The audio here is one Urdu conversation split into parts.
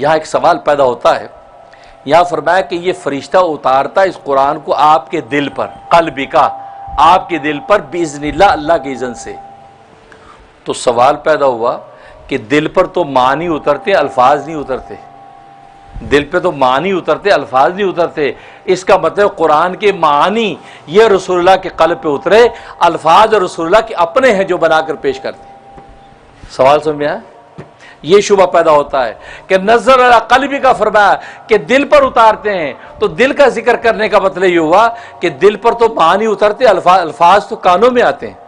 یہاں ایک سوال پیدا ہوتا ہے، یہاں فرمایا کہ یہ فرشتہ اتارتا ہے اس قرآن کو آپ کے دل پر، قلبی کا، آپ کے دل پر باذن اللہ، اللہ کے اذن سے. تو سوال پیدا ہوا کہ دل پر تو معنی اترتے، الفاظ نہیں اترتے. دل پہ تو معنی اترتے، الفاظ نہیں اترتے. اس کا مطلب قرآن کے معنی یہ رسول اللہ کے قلب پہ اترے، الفاظ اور رسول اللہ کے اپنے ہیں جو بنا کر پیش کرتے. سوال سمجھ میں آیا؟ یہ شبہ پیدا ہوتا ہے کہ نزل علی قلبی کا فرمایا کہ دل پر اتارتے ہیں، تو دل کا ذکر کرنے کا مطلب یہ ہوا کہ دل پر تو معنی اترتے، الفاظ تو کانوں میں آتے ہیں،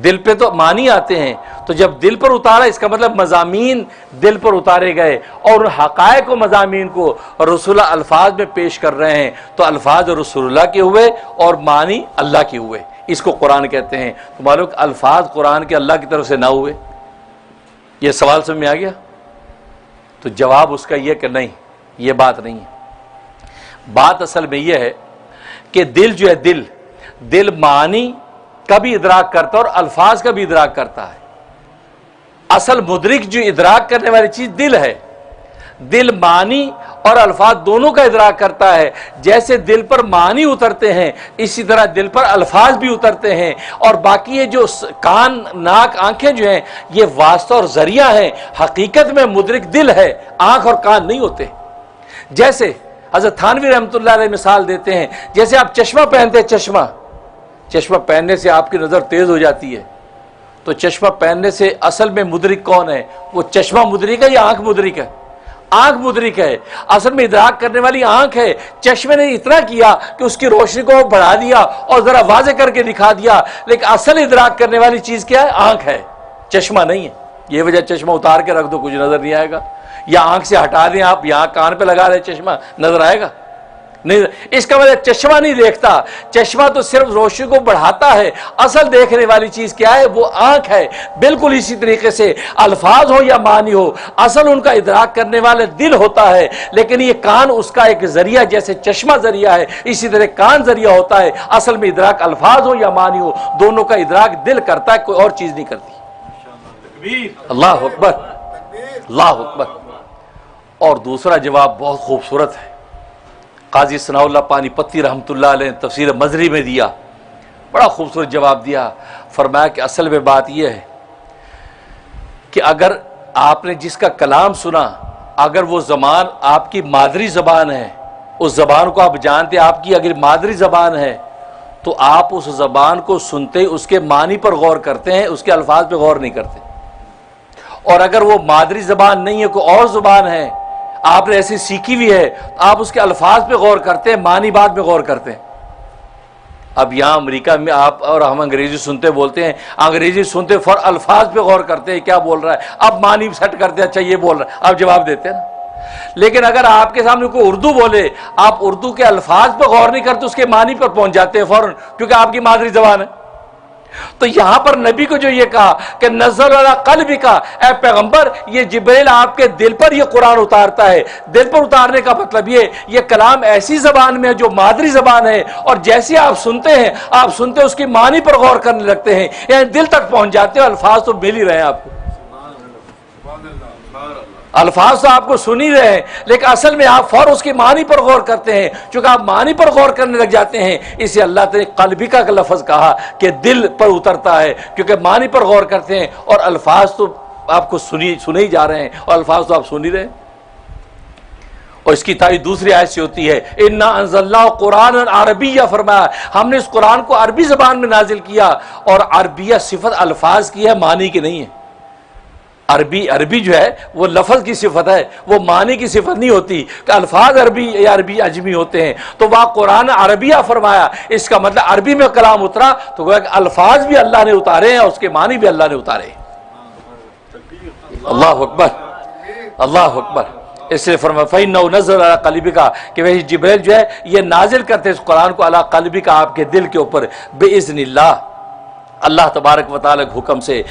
دل پہ تو معنی آتے ہیں. تو جب دل پر اتارا اس کا مطلب مضامین دل پر اتارے گئے، اور حقائق و مضامین کو رسول اللہ الفاظ میں پیش کر رہے ہیں، تو الفاظ رسول اللہ کے ہوئے اور معنی اللہ کے ہوئے. اس کو قرآن کہتے ہیں. تو معلوم کہ الفاظ قرآن کے اللہ کی طرف سے نہ ہوئے. یہ سوال سمجھ میں آ گیا؟ تو جواب اس کا یہ کہ نہیں، یہ بات نہیں ہے. بات اصل میں یہ ہے کہ دل جو ہے، دل معنی کا بھی ادراک کرتا ہے اور الفاظ کا بھی ادراک کرتا ہے. اصل مدرک جو ادراک کرنے والی چیز دل ہے. دل معنی اور الفاظ دونوں کا ادراک کرتا ہے. جیسے دل پر معنی اترتے ہیں اسی طرح دل پر الفاظ بھی اترتے ہیں. اور باقی یہ جو کان، ناک، آنکھیں جو ہیں یہ واسطہ اور ذریعہ ہیں. حقیقت میں مدرک دل ہے، آنکھ اور کان نہیں ہوتے. جیسے حضرت تھانوی رحمۃ اللہ علیہ مثال دیتے ہیں، جیسے آپ چشمہ پہنتے ہیں، چشمہ پہننے سے آپ کی نظر تیز ہو جاتی ہے. تو چشمہ پہننے سے اصل میں مدرک کون ہے؟ وہ چشمہ مدرک ہے یا آنکھ مدرک ہے؟ آنکھ مدرک ہے. اصل میں ادراک کرنے والی آنکھ ہے. چشمے نے اتنا کیا کہ اس کی روشنی کو بڑھا دیا اور ذرا واضح کر کے دکھا دیا، لیکن اصل ادراک کرنے والی چیز کیا ہے؟ آنکھ ہے، چشمہ نہیں ہے. یہ وجہ چشمہ اتار کے رکھ دو کچھ نظر نہیں آئے گا، یا آنکھ سے ہٹا دیں آپ، یہاں کان پہ لگا رہے چشمہ، نظر آئے گا نہیں. اس کا مطلب چشمہ نہیں دیکھتا، چشمہ تو صرف روشنی کو بڑھاتا ہے. اصل دیکھنے والی چیز کیا ہے؟ وہ آنکھ ہے. بالکل اسی طریقے سے الفاظ ہو یا معنی ہو، اصل ان کا ادراک کرنے والا دل ہوتا ہے، لیکن یہ کان اس کا ایک ذریعہ، جیسے چشمہ ذریعہ ہے اسی طرح کان ذریعہ ہوتا ہے. اصل میں ادراک الفاظ ہو یا معنی ہو، دونوں کا ادراک دل کرتا ہے، کوئی اور چیز نہیں کرتی. اللہ اکبر، اللہ اکبر. اور دوسرا جواب بہت خوبصورت ہے، قاضی ثناء اللہ پانی پتی رحمۃ اللہ علیہ نے تفسیر مظری میں دیا. بڑا خوبصورت جواب دیا. فرمایا کہ اصل میں بات یہ ہے کہ اگر آپ نے جس کا کلام سنا، اگر وہ زبان آپ کی مادری زبان ہے، اس زبان کو آپ جانتے، آپ کی اگر مادری زبان ہے، تو آپ اس زبان کو سنتے اس کے معنی پر غور کرتے ہیں، اس کے الفاظ پہ غور نہیں کرتے. اور اگر وہ مادری زبان نہیں ہے، کوئی اور زبان ہے، آپ نے ایسی سیکھی ہوئی ہے، تو آپ اس کے الفاظ پہ غور کرتے ہیں، معنی بات پہ غور کرتے ہیں. اب یہاں امریکہ میں آپ اور ہم انگریزی سنتے بولتے ہیں، انگریزی سنتے الفاظ پہ غور کرتے ہیں، کیا بول رہا ہے، اب معنی سیٹ کرتے ہیں، اچھا یہ بول رہا ہے، آپ جواب دیتے ہیں نا. لیکن اگر آپ کے سامنے کوئی اردو بولے، آپ اردو کے الفاظ پہ غور نہیں کرتے، اس کے معنی پر پہنچ جاتے ہیں فوراً، کیونکہ آپ کی مادری زبان ہے. تو یہاں پر نبی کو جو یہ کہا کہ نزل علی قلبی کا، اے پیغمبر یہ جبریل آپ کے دل پر یہ قرآن اتارتا ہے. دل پر اتارنے کا مطلب یہ کلام ایسی زبان میں ہے جو مادری زبان ہے، اور جیسے آپ سنتے اس کی معنی پر غور کرنے لگتے ہیں، یعنی دل تک پہنچ جاتے ہیں. الفاظ تو مل ہی رہے ہیں آپ کو، الفاظ تو آپ کو سن ہی رہے ہیں، لیکن اصل میں آپ فوراً اس کی معنی پر غور کرتے ہیں. چونکہ آپ معنی پر غور کرنے لگ جاتے ہیں، اسے اللہ تعالی نے قلبی کا لفظ کہا کہ دل پر اترتا ہے، کیونکہ معنی پر غور کرتے ہیں، اور الفاظ تو آپ کو سنے ہی جا رہے ہیں، اور الفاظ تو آپ سن ہی رہے ہیں. اور اس کی تعریف دوسری آیت سے ہوتی ہے، اِنَّا أَنزَلْنَاهُ قُرْآنًا عَرَبِيًّا، فرمایا ہم نے اس قرآن کو عربی زبان میں نازل کیا. اور عربیہ صفت الفاظ کی ہے، معنی کی نہیں ہے. عربی جو ہے وہ لفظ کی صفت ہے، وہ معنی کی صفت نہیں ہوتی کہ الفاظ عربی یا عربی عجمی ہوتے ہیں. تو وہاں قرآن عربیہ فرمایا، اس کا مطلب عربی میں کلام اترا، تو گویا کہ الفاظ بھی اللہ نے اتارے ہیں اور اس کے معنی بھی اللہ نے اتارے ہیں. اللہ اکبر، اللہ اکبر. اس سے فرمایا فَإِنَّهُ نَزَّلَ عَلَىٰ قَلْبِكَ کہ وہی جبریل جو ہے یہ نازل کرتے اس قرآن کو عَلَىٰ قَلْبِكَ، آپ کے دل کے اوپر، بِإِذْنِ اللہ، اللہ تبارک و تعالیٰ کے حکم سے.